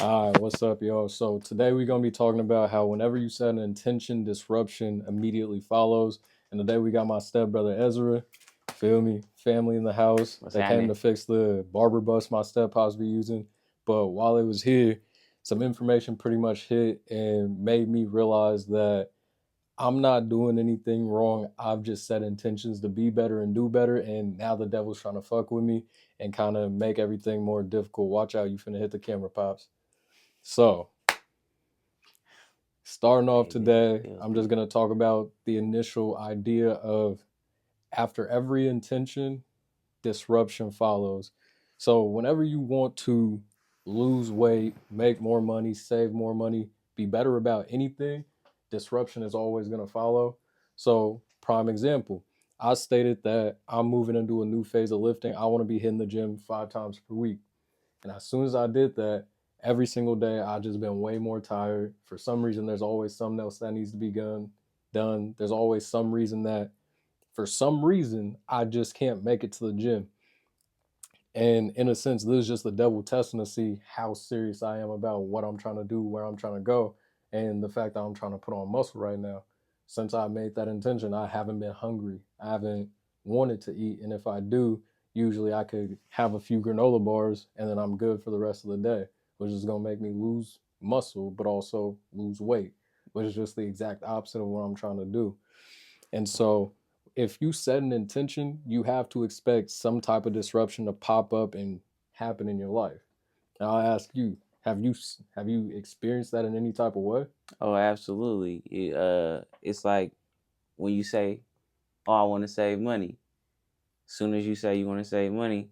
All right, what's up, yo? So today we're gonna be talking about how whenever you set an intention, disruption immediately follows. And today we got my stepbrother Ezra, feel me, family in the house. What's They came happening? to fix the barber bus my steppops be using. But while it was here, some information pretty much hit and made me realize that I'm not doing anything wrong. I've just set intentions to be better and do better. And now the devil's trying to fuck with me and kind of make everything more difficult. Watch out, you finna hit the camera, pops. So, starting off Hey, this is today, I'm filthy. just going to talk about the initial idea of after every intention, disruption follows. So, whenever you want to lose weight, make more money, save more money, be better about anything, disruption is always going to follow. So, prime example, I stated that I'm moving into a new phase of lifting. I want to be hitting the gym 5 times per week. And as soon as I did that, every single day I just been way more tired. For some reason, there's always something else that needs to be done. There's always some reason that for some reason I just can't make it to the gym. And in a sense, this is just the devil testing to see how serious I am about what I'm trying to do, where I'm trying to go, and the fact that I'm trying to put on muscle right now. Since I made that intention, I haven't been hungry. I haven't wanted to eat. And if I do, usually I could have a few granola bars and then I'm good for the rest of the day, which is going to make me lose muscle, but also lose weight, which is just the exact opposite of what I'm trying to do. And so if you set an intention, you have to expect some type of disruption to pop up and happen in your life. Now I ask you, have you experienced that in any type of way? Oh, absolutely. It's like when you say, "Oh, I want to save money." Soon as you say you want to save money,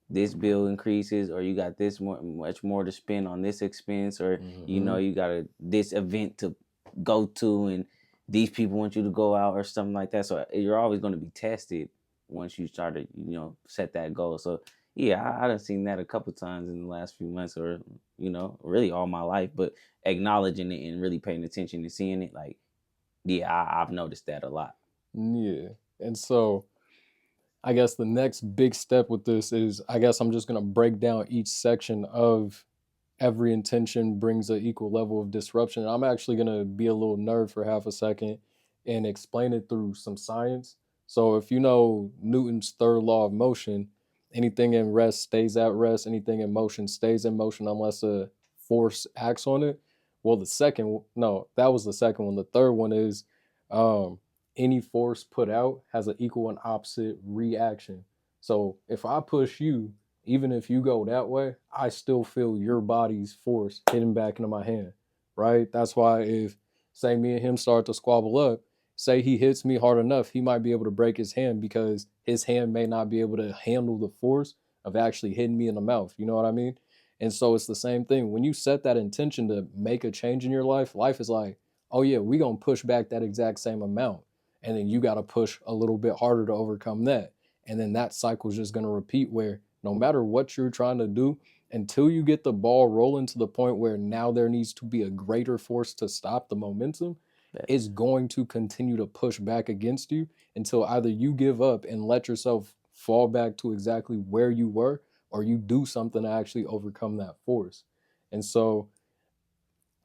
this bill increases, or you got this much more to spend on this expense, or Mm-hmm. you got this event to go to, and these people want you to go out or something like that. So you're always going to be tested once you start to set that goal. So yeah, I done seen that a couple times in the last few months, or really all my life. But acknowledging it and really paying attention and seeing it, like yeah, I've noticed that a lot. Yeah. And so I guess the next big step with this is I guess I'm just gonna break down each section of every intention brings an equal level of disruption. I'm actually gonna be a little nerd for half a second and explain it through some science. So if you know Newton's third law of motion, anything in rest stays at rest, anything in motion stays in motion unless a force acts on it. Well, the second, no, that was the second one. The third one is um, any force put out has an equal and opposite reaction. So if I push you, even if you go that way, I still feel your body's force hitting back into my hand, right? That's why if, say, me and him start to squabble up, say he hits me hard enough, he might be able to break his hand because his hand may not be able to handle the force of actually hitting me in the mouth. You know what I mean? And so it's the same thing. When you set that intention to make a change in your life, life is like, oh yeah, we gonna push back that exact same amount. And then you gotta push a little bit harder to overcome that. And then that cycle is just gonna repeat where no matter what you're trying to do, until you get the ball rolling to the point where now there needs to be a greater force to stop the momentum, it's going to continue to push back against you until either you give up and let yourself fall back to exactly where you were, or you do something to actually overcome that force. And so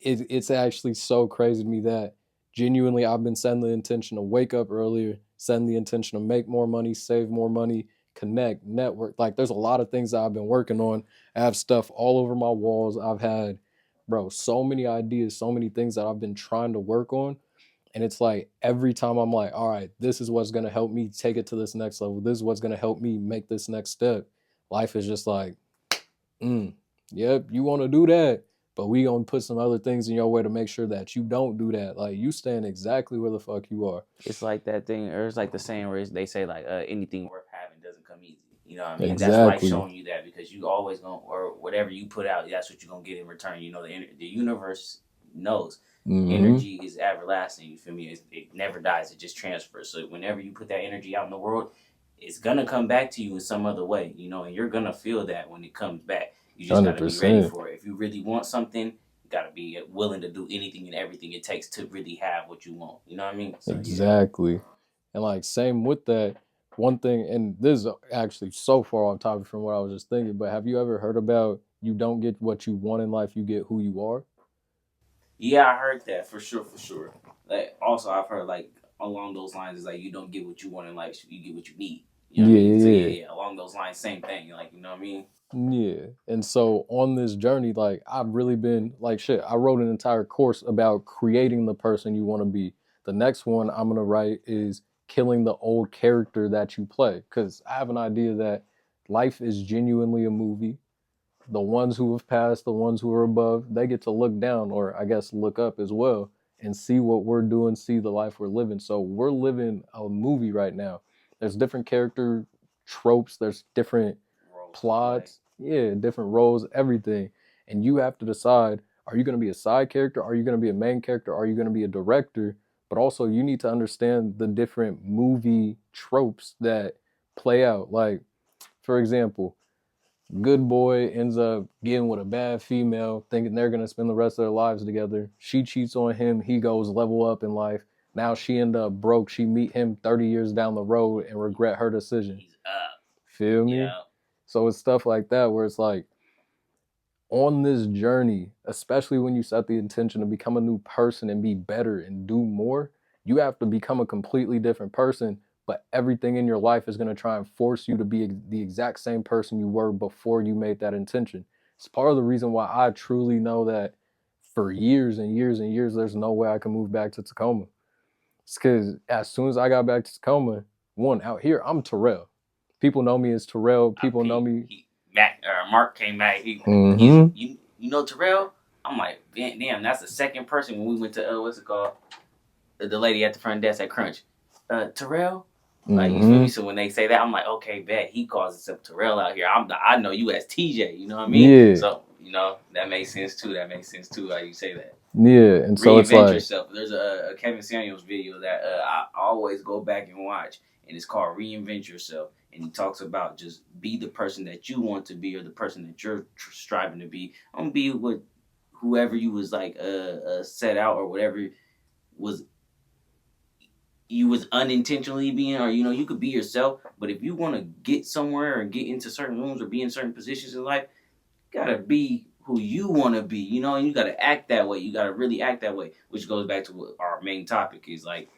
it's actually so crazy to me that genuinely I've been setting the intention to wake up earlier, setting the intention to make more money, save more money, connect, network. Like there's a lot of things that I've been working on. I have stuff all over my walls. I've had, bro, so many ideas, so many things that I've been trying to work on. And it's like every time I'm like, all right, this is what's gonna help me take it to this next level. This is what's gonna help me make this next step. Life is just like, mm, yep, you want to do that, but we gonna put some other things in your way to make sure that you don't do that. Like you stand exactly where the fuck you are. It's like that thing, or it's like the saying where they say like anything worth having doesn't come easy. You know what I mean? That's life Exactly. showing you that because you always gonna, or whatever you put out, that's what you're gonna get in return. You know, the universe knows Mm-hmm. energy is everlasting. You feel me? It never dies. It just transfers. So whenever you put that energy out in the world, it's gonna come back to you in some other way. You know, and you're gonna feel that when it comes back. You just Hundred gotta be ready percent. for it. If you really want something, you gotta be willing to do anything and everything it takes to really have what you want. You know what I mean? So yeah. Exactly. And like same with that. One thing, and this is actually so far off topic from what I was just thinking, but have you ever heard about you don't get what you want in life, you get who you are. Yeah, I heard that for sure, for sure. Like also, I've heard like along those lines is like you don't get what you want in life, you get what you need. You know what I Yeah, mean? So yeah, yeah, yeah, along those lines, same thing. Like you know what I mean? yeah. And so on this journey, like I've really been like shit. I wrote an entire course about creating the person you want to be. The next one I'm gonna write is killing the old character that you play. Cause I have an idea that life is genuinely a movie. The ones who have passed, the ones who are above, they get to look down, or I guess look up as well, and see what we're doing, see the life we're living. So we're living a movie right now. There's different character tropes, there's different Roles to play. plots, yeah, different roles, everything. And you have to decide, are you going to be a side character? Are you going to be a main character? Are you going to be a director? But also, you need to understand the different movie tropes that play out. Like, for example, good boy ends up getting with a bad female, thinking they're gonna spend the rest of their lives together. She cheats on him. He goes level up in life. Now she end up broke. She meet him 30 years down the road and regret her decision. He's up. Feel me? Yeah. So it's stuff like that where it's like on this journey, especially when you set the intention to become a new person and be better and do more, you have to become a completely different person. But everything in your life is going to try and force you to be the exact same person you were before you made that intention. It's part of the reason why I truly know that for years and years and years, there's no way I can move back to Tacoma. It's because as soon as I got back to Tacoma, one, out here, I'm Terrell. People know me as Terrell. I People know peeped. me. Mark came back. He's Mm-hmm. you know Terrell. I'm like, damn, that's the second person when we went to what's it called? The lady at the front desk at Crunch. Terrell. Like you feel Mm-hmm. me? So when they say that, I'm like, okay, bet he calls himself Terrell out here. I know you as TJ. You know what I mean? Yeah. So you know that makes sense too. That makes sense too. How you say that? Yeah, and so it's Reinvent like yourself. There's a Kevin Samuels video that I always go back and watch, and it's called Reinvent Yourself. And he talks about just be the person that you want to be, or the person that you're striving to be. Don't be with whoever you was like set out, or whatever was you was unintentionally being, or you know, you could be yourself. But if you want to get somewhere or get into certain rooms or be in certain positions in life, you gotta be who you want to be, you know, and you gotta act that way. You gotta really act that way, which goes back to what our main topic is like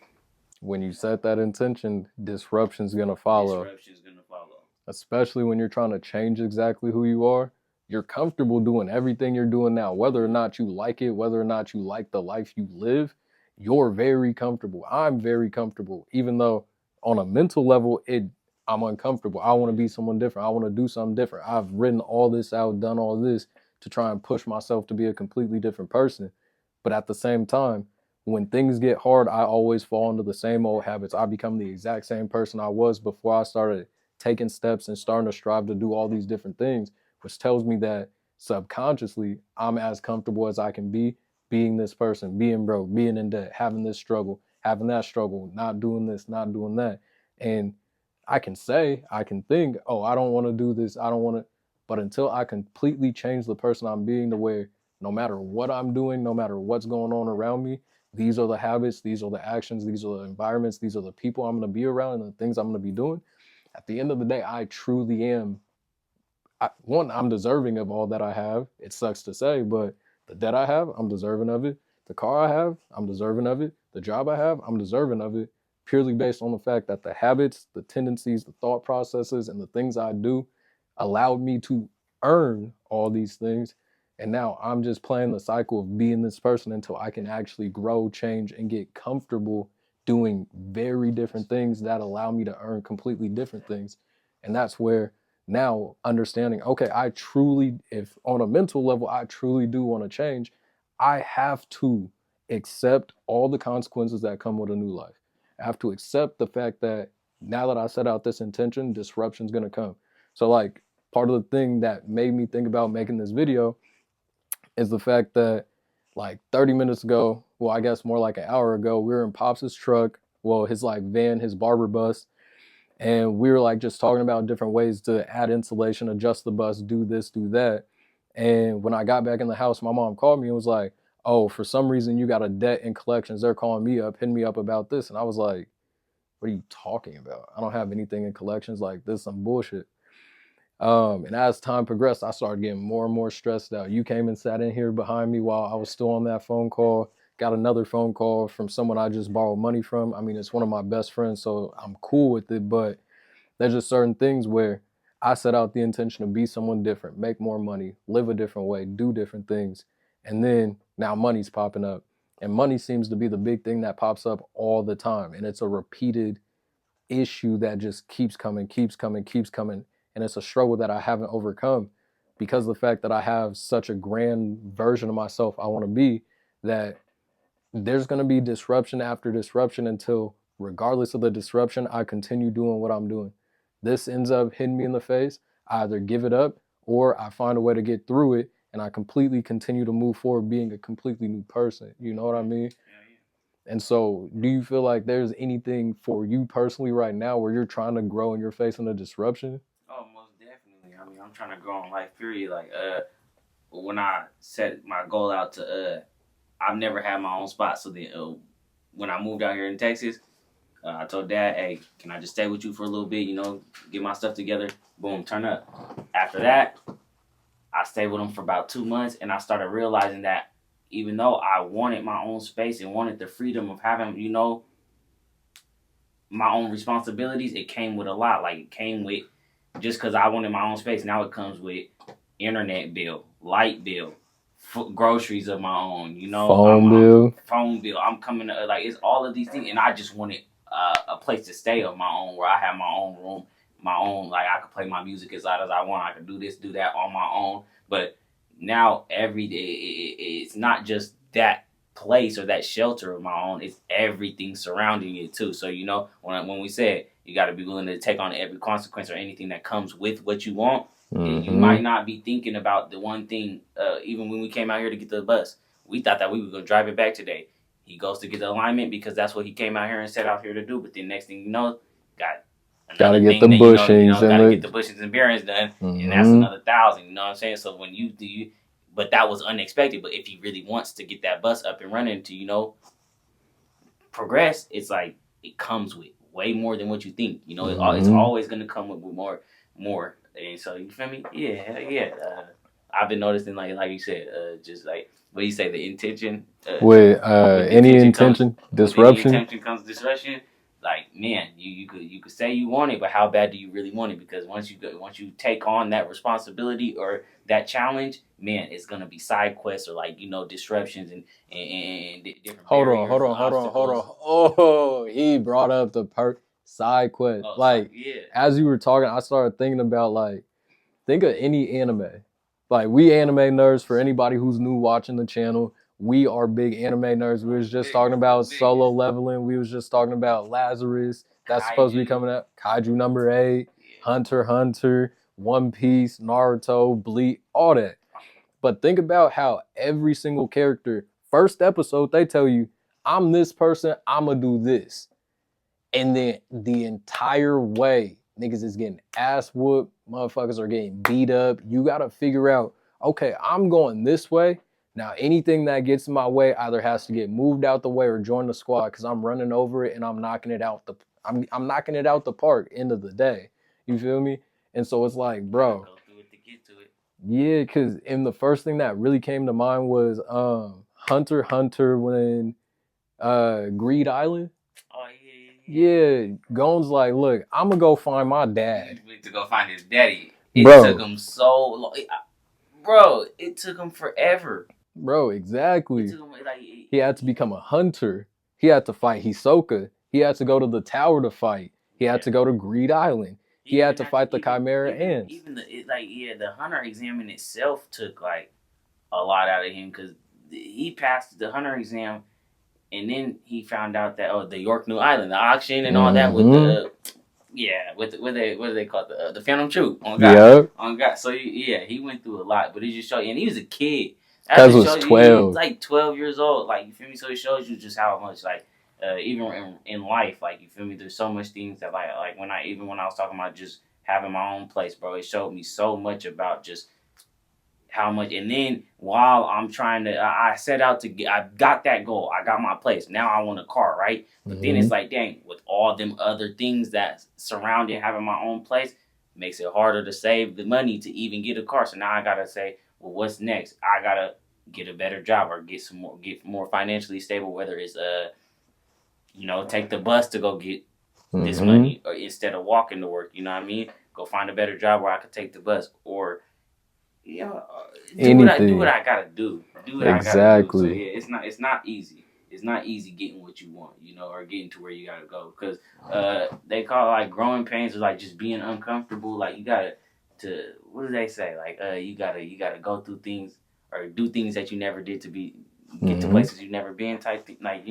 when you set that intention, disruption's gonna follow. disruption is gonna follow. Especially when you're trying to change exactly who you are. You're comfortable doing everything you're doing now, whether or not you like it, whether or not you like the life you live. You're very comfortable. I'm very comfortable, even though on a mental level, I'm uncomfortable. I want to be someone different. I want to do something different. I've written all this out, done all this to try and push myself to be a completely different person. But at the same time, when things get hard, I always fall into the same old habits. I become the exact same person I was before I started taking steps and starting to strive to do all these different things, which tells me that subconsciously I'm as comfortable as I can be being this person, being broke, being in debt, having this struggle, having that struggle, not doing this, not doing that. And I can say, I can think, oh, I don't want to do this, I don't want to. But until I completely change the person I'm being to where no matter what I'm doing, no matter what's going on around me, these are the habits, these are the actions, these are the environments, these are the people I'm going to be around and the things I'm going to be doing. At the end of the day, I truly am. One, I'm deserving of all that I have. It sucks to say, but the debt I have, I'm deserving of it. The car I have, I'm deserving of it. The job I have, I'm deserving of it. Purely based on the fact that the habits, the tendencies, the thought processes, and the things I do allowed me to earn all these things. And now I'm just playing the cycle of being this person until I can actually grow, change, and get comfortable doing very different things that allow me to earn completely different things. And that's where now understanding, okay, I truly, if on a mental level, I truly do want to change, I have to accept all the consequences that come with a new life. I have to accept the fact that now that I set out this intention, disruption's going to come. So, like, part of the thing that made me think about making this video is the fact that, like, 30 minutes ago, well, I guess more like an hour ago, we were in Pops's truck, well, his like van, his barber bus, and we were like just talking about different ways to add insulation, adjust the bus, do this, do that. And when I got back in the house, my mom called me and was like, oh, for some reason you got a debt in collections, they're calling me up, hitting me up about this. And I was like, what are you talking about? I don't have anything in collections. Like, this is some bullshit. And as time progressed, I started getting more and more stressed out. You came and sat in here behind me while I was still on that phone call. Got another phone call from someone I just borrowed money from. I mean, it's one of my best friends, so I'm cool with it. But there's just certain things where I set out the intention to be someone different, make more money, live a different way, do different things. And then now money's popping up. And money seems to be the big thing that pops up all the time. And it's a repeated issue that just keeps coming, keeps coming, keeps coming. And it's a struggle that I haven't overcome because of the fact that I have such a grand version of myself I want to be, that there's going to be disruption after disruption until, regardless of the disruption, I continue doing what I'm doing. This ends up hitting me in the face. I either give it up or I find a way to get through it, and I completely continue to move forward being a completely new person. You know what I mean? And so, do you feel like there's anything for you personally right now where you're trying to grow and you're facing a disruption? Oh, most definitely. I mean, I'm trying to grow in life, period. Like, when I set my goal out to, I've never had my own spot. So then, when I moved out here in Texas, I told Dad, "Hey, can I just stay with you for a little bit? You know, get my stuff together." Boom, turn up. After that, I stayed with him for about 2 months, and I started realizing that even though I wanted my own space and wanted the freedom of having, you know, my own responsibilities, it came with a lot. Like, it came with, just because I wanted my own space, now it comes with internet bill, light bill, groceries of my own, you know, phone bill. I'm coming to, like, it's all of these things, and I just wanted a place to stay of my own, where I have my own room, my own, like, I could play my music as loud as I want. I could do this, do that on my own. But now every day, it's not just that place or that shelter of my own, it's everything surrounding it too. So, you know, when we said you got to be willing to take on every consequence or anything that comes with what you want. You might not be thinking about the one thing. Even when we came out here to get the bus, we thought that we were going to drive it back today. He goes to get the alignment because that's what he came out here and set out here to do. But then next thing you know, gotta get the bushings, gotta get the bushings and bearings done, and that's another 1,000. You know what I'm saying? So when you do, but that was unexpected. But if he really wants to get that bus up and running to, you know, progress, it's like it comes with way more than what you think. You know, it's always gonna come with more. And so, you feel me? Yeah. I've been noticing, like you said, just like what you say, the intention. With any intention, disruption. With any intention comes disruption. Like, man, you could say you want it, but how bad do you really want it? Because once you take on that responsibility or that challenge, man, it's gonna be side quests or, like, you know, disruptions and different. Hold on. Oh, he brought up the side quest. Like, as you were talking, I started thinking about, like, think of any anime. Like, we anime nerds, for anybody who's new watching the channel, we are big anime nerds. We was just talking about Solo Leveling. We was just talking about Lazarus. That's supposed to be coming out. Kaiju number 8, Hunter x Hunter, One Piece, Naruto, Bleach, all that. But think about how every single character, first episode, they tell you, I'm this person, I'm going to do this. And then the entire way, niggas is getting ass whooped, motherfuckers are getting beat up. You got to figure out, okay, I'm going this way. Now, anything that gets in my way either has to get moved out the way or join the squad, because I'm running over it and I'm knocking it out I'm knocking it out the park, end of the day. You feel me? And so it's like, bro. Yeah, because the first thing that really came to mind was Hunter x Hunter when Greed Island. Oh, yeah. Gon's like, look, I'm going to go find my dad. He went to go find his daddy. It took him so long. Bro, it took him forever. Bro, exactly. He had to become a hunter. He had to fight Hisoka. He had to go to the tower to fight. He had to go to Greed Island. He had to fight the Chimera Ants. Even the hunter exam in itself took, like, a lot out of him, because he passed the hunter exam, and then he found out that the York New Island, the auction and all that with the what do they call it, the Phantom Troop on God. Yep. On God. So he went through a lot, but it just showed you, and he was a kid. That was 12. He was like 12 years old. Like, you feel me? So it shows you just how much, like, even in life, like, you feel me? There's so much things that, like when I was talking about just having my own place, bro, it showed me so much about just how much. And then while I'm trying to, I set out to I got that goal. I got my place. Now I want a car, right? But then it's like, dang, with all them other things that surrounded having my own place, makes it harder to save the money to even get a car. So now I gotta say, well, what's next? I gotta get a better job or get more financially stable. Whether it's take the bus to go get this Mm-hmm. money, or instead of walking to work. You know what I mean? Go find a better job where I could take the bus, or do what Anything. I gotta do. Do what I gotta do. So Exactly. yeah, it's not easy. It's not easy getting what you want, or getting to where you gotta go. Because they call it, like, growing pains, or like just being uncomfortable. Like, you gotta what do they say? Like, you gotta go through things or do things that you never did to get to Mm-hmm. places you've never been, type thing. Like,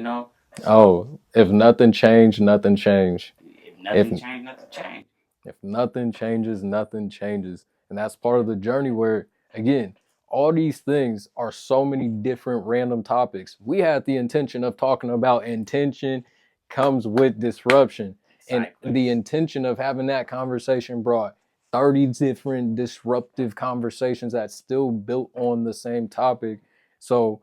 Oh, if nothing changed, nothing changed. if nothing changed, nothing changed. If nothing changes, nothing changes. And that's part of the journey where, again, all these things are so many different random topics. We had the intention of talking about intention comes with disruption. And Exactly. the intention of having that conversation brought 30 different disruptive conversations that still built on the same topic. So,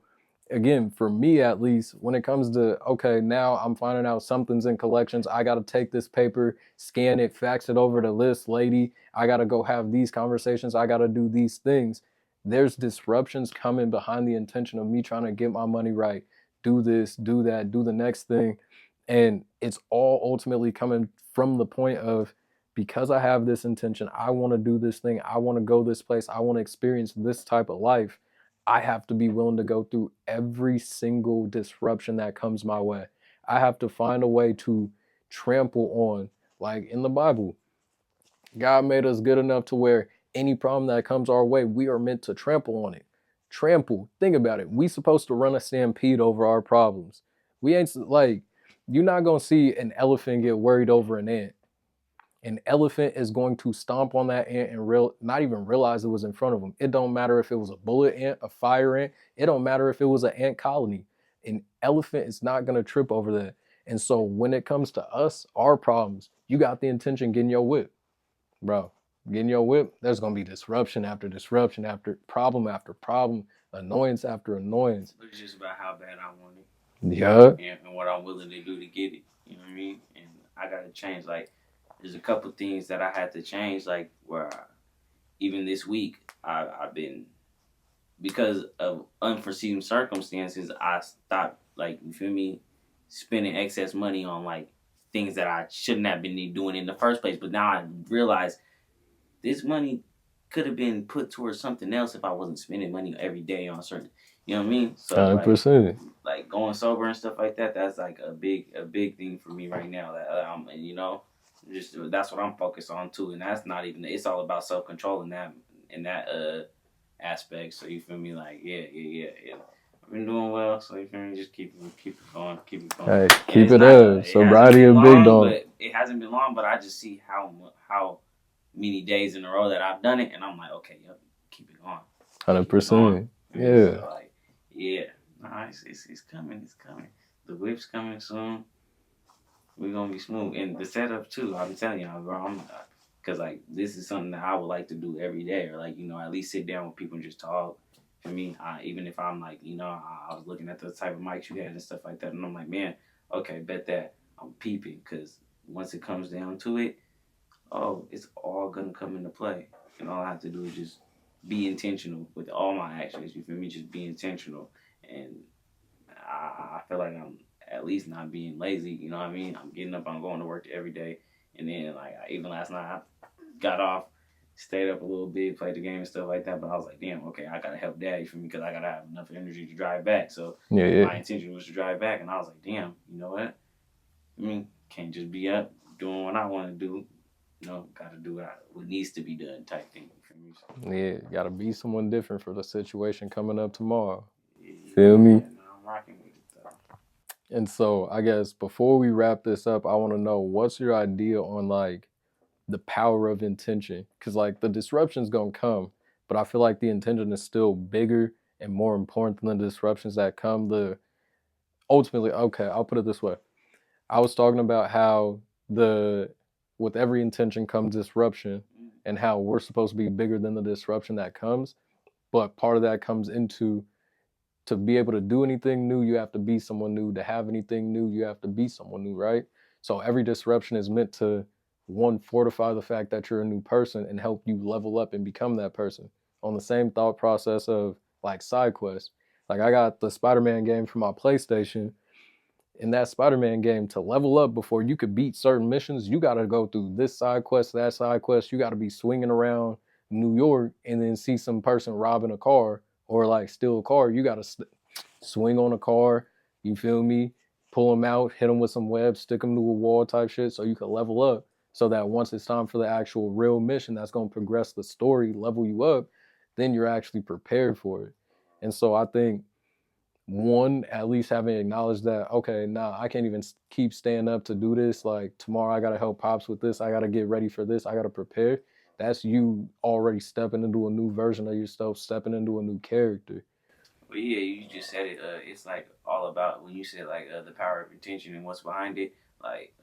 again, for me at least, when it comes to, okay, now I'm finding out something's in collections, I got to take this paper, scan it, fax it over to this lady, I got to go have these conversations, I got to do these things. There's disruptions coming behind the intention of me trying to get my money right, do this, do that, do the next thing. And it's all ultimately coming from the point of, because I have this intention, I want to do this thing, I want to go this place, I want to experience this type of life. I have to be willing to go through every single disruption that comes my way. I have to find a way to trample on, like in the Bible, God made us good enough to where any problem that comes our way, we are meant to trample on it. Trample. Think about it. We supposed to run a stampede over our problems. We ain't like, you're not gonna see an elephant get worried over an ant. An elephant is going to stomp on that ant and not even realize it was in front of them. It don't matter if it was a bullet ant, a fire ant. It don't matter if it was an ant colony. An elephant is not going to trip over that. And so when it comes to us, our problems, you got the intention getting your whip, bro. Getting your whip, there's going to be disruption after problem, annoyance after annoyance. It's just about how bad I want it. Yeah. And what I'm willing to do to get it. You know what I mean? And I gotta change. Like, there's a couple things that I had to change. Like, where even this week, I've been, because of unforeseen circumstances, I stopped, like, you feel me, spending excess money on, like, things that I shouldn't have been doing in the first place. But now I realize this money could have been put towards something else if I wasn't spending money every day on certain, you know what I mean? So 100%. like going sober and stuff like that, that's like a big thing for me right now. That just that's what I'm focused on too. And that's not even, it's all about self control in that aspect. So you feel me? Like, yeah. I've been doing well, so you feel me? Just keep it going. Hey, keep it up. Sobriety a big dog. It hasn't been long, but I just see how many days in a row that I've done it, and I'm like, okay, yep, keep it going. 100%. Yeah. So, like, yeah. Nah, it's coming. It's coming. The whip's coming soon. We're gonna be smooth, and the setup too. I'm telling y'all, bro. Cause like this is something that I would like to do every day, or like at least sit down with people and just talk. For me, even if I'm like, I was looking at the type of mics you had and stuff like that, and I'm like, man, okay, bet that I'm peeping, cause once it comes down to it, it's all gonna come into play, and all I have to do is just be intentional with all my actions. You feel me? Just be intentional, and I feel like I'm at least not being lazy. You know what I mean? I'm getting up, I'm going to work every day, and then like even last night I got off, stayed up a little bit, played the game and stuff like that. But I was like, damn, okay, I gotta help Dad. You feel me? Because I gotta have enough energy to drive back. So my intention was to drive back, and I was like, damn, you know what? I mean, can't just be up doing what I want to do. Gotta do what needs to be done, type thing. Yeah, gotta be someone different for the situation coming up tomorrow. Feel me? I'm rocking with it though. And so I guess before we wrap this up, I want to know, what's your idea on like the power of intention? Because like the disruption's gonna come, but I feel like the intention is still bigger and more important than the disruptions that come. Ultimately, okay, I'll put it this way. I was talking about how with every intention comes disruption, and how we're supposed to be bigger than the disruption that comes. But part of that comes into, to be able to do anything new, you have to be someone new. To have anything new, you have to be someone new, right? So every disruption is meant to one, fortify the fact that you're a new person and help you level up and become that person. On the same thought process of like side quests. Like I got the Spider-Man game for my PlayStation. In that Spider-Man game, to level up before you could beat certain missions, you got to go through this side quest, that side quest. You got to be swinging around New York and then see some person robbing a car or like steal a car. You got to swing on a car. You feel me? Pull them out, hit them with some webs, stick them to a wall type shit, so you can level up. So that once it's time for the actual real mission that's going to progress the story, level you up, then you're actually prepared for it. And so I think one, at least having acknowledged that, okay, nah, I can't even keep staying up to do this. Like tomorrow I gotta help pops with this. I gotta get ready for this. I gotta prepare. That's you already stepping into a new version of yourself, stepping into a new character. Well, yeah, you just said it. It's like all about when you said like the power of intention and what's behind it. Like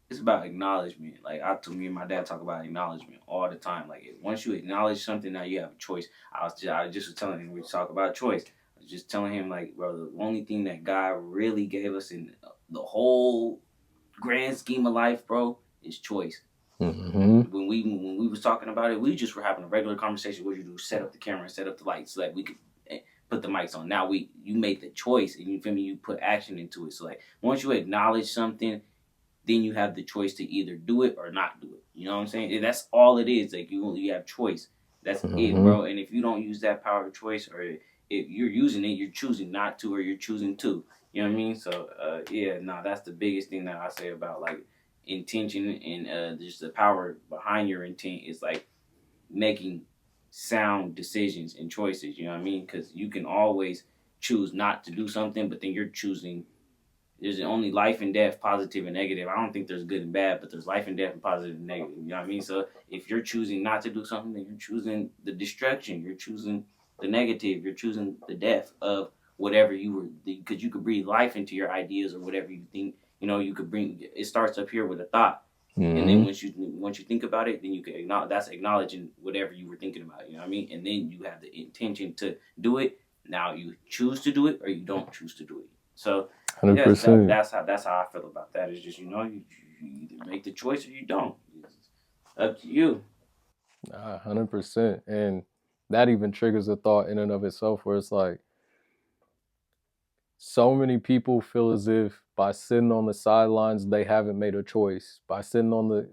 it's about acknowledgement. Like me and my dad talk about acknowledgement all the time. Like once you acknowledge something, now you have a choice. I just was telling him we talk about choice. I was just telling him like, bro, the only thing that God really gave us in the whole grand scheme of life, bro, is choice. Mm-hmm. When we was talking about it, we just were having a regular conversation. What you do? Set up the camera, set up the lights, so that we could put the mics on. Now you make the choice, and you feel me. You put action into it. So like once you acknowledge something, then you have the choice to either do it or not do it. You know what I'm saying? And that's all it is. Like you have choice. That's it, bro. And if you don't use that power of choice, or if you're using it, you're choosing not to, or you're choosing to. You know what I mean? So that's the biggest thing that I say about like intention and just the power behind your intent is like making sound decisions and choices. You know what I mean? Because you can always choose not to do something, but then you're choosing. There's only life and death, positive and negative. I don't think there's good and bad, but there's life and death and positive and negative. You know what I mean? So if you're choosing not to do something, then you're choosing the destruction. You're choosing the negative. You're choosing the death of whatever you were, because you could breathe life into your ideas or whatever you think. You know, you could bring. It starts up here with a thought, and then once you think about it, then you can acknowledge. That's acknowledging whatever you were thinking about. You know what I mean? And then you have the intention to do it. Now you choose to do it or you don't choose to do it. So 100%. that's how I feel about that. It's just you either make the choice or you don't. It's up to you. 100%. And that even triggers a thought in and of itself where it's like, so many people feel as if by sitting on the sidelines, they haven't made a choice.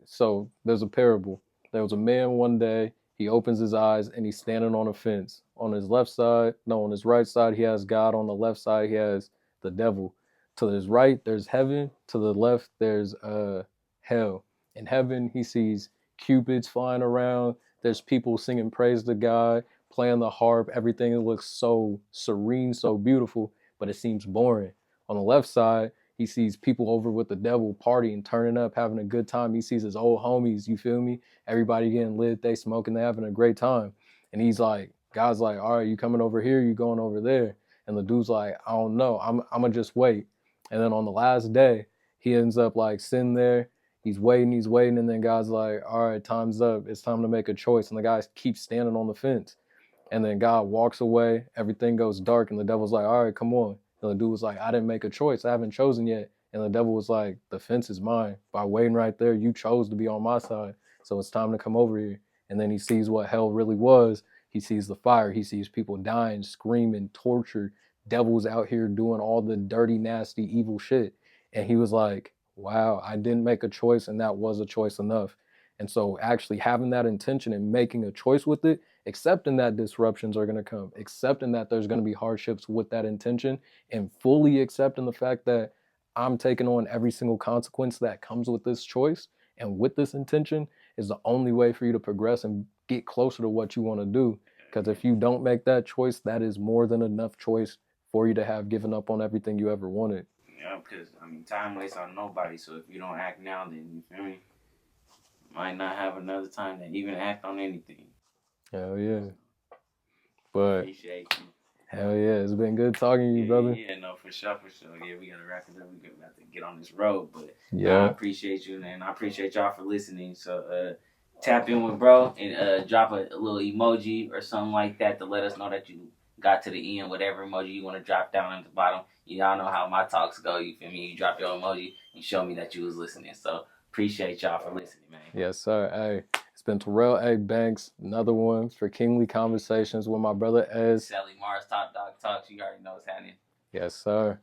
So there's a parable. There was a man one day, he opens his eyes and he's standing on a fence. On his on his right side, he has God. On the left side, he has the devil. To his right, there's heaven. To the left, there's hell. In heaven, he sees cupids flying around. There's people singing praise to God, playing the harp. Everything looks so serene, so beautiful, but it seems boring. On the left side, he sees people over with the devil partying, turning up, having a good time. He sees his old homies, you feel me? Everybody getting lit, they smoking, they having a great time. And he's like, God's like, all right, you coming over here, you going over there. And the dude's like, I don't know, I'm gonna just wait. And then on the last day, he ends up like sitting there, he's waiting, and then God's like, all right, time's up, it's time to make a choice. And the guy keeps standing on the fence. And then God walks away, everything goes dark, and the devil's like, all right, come on. And the dude was like, I didn't make a choice, I haven't chosen yet. And the devil was like, the fence is mine. By waiting right there, you chose to be on my side. So it's time to come over here. And then he sees what hell really was. He sees the fire. He sees people dying, screaming, tortured, devils out here doing all the dirty, nasty, evil shit. And he was like, wow, I didn't make a choice, and that was a choice enough. And so actually having that intention and making a choice with it, accepting that disruptions are going to come, accepting that there's going to be hardships with that intention, and fully accepting the fact that I'm taking on every single consequence that comes with this choice and with this intention is the only way for you to progress and get closer to what you want to do. Because if you don't make that choice, that is more than enough choice for you to have given up on everything you ever wanted. Yeah, because time waits on nobody. So if you don't act now, then you feel me, might not have another time to even act on anything. Hell yeah. But appreciate you. Hell yeah, it's been good talking to you, brother. Yeah, no, for sure. Yeah, we gotta wrap it up. We got to get on this road, but yeah, I appreciate you, and I appreciate y'all for listening. So tap in with bro and drop a little emoji or something like that to let us know that you got to the end. Whatever emoji you want to drop down at the bottom. Y'all know how my talks go. You feel me? You drop your emoji, you show me that you was listening. So Appreciate y'all for listening, man. Yes, sir. Hey, it's been Terrell A. Banks, another one for Kingly Conversations with my brother Ez. Sally Mars, Top Dog Talks. You already know what's happening. Yes, sir.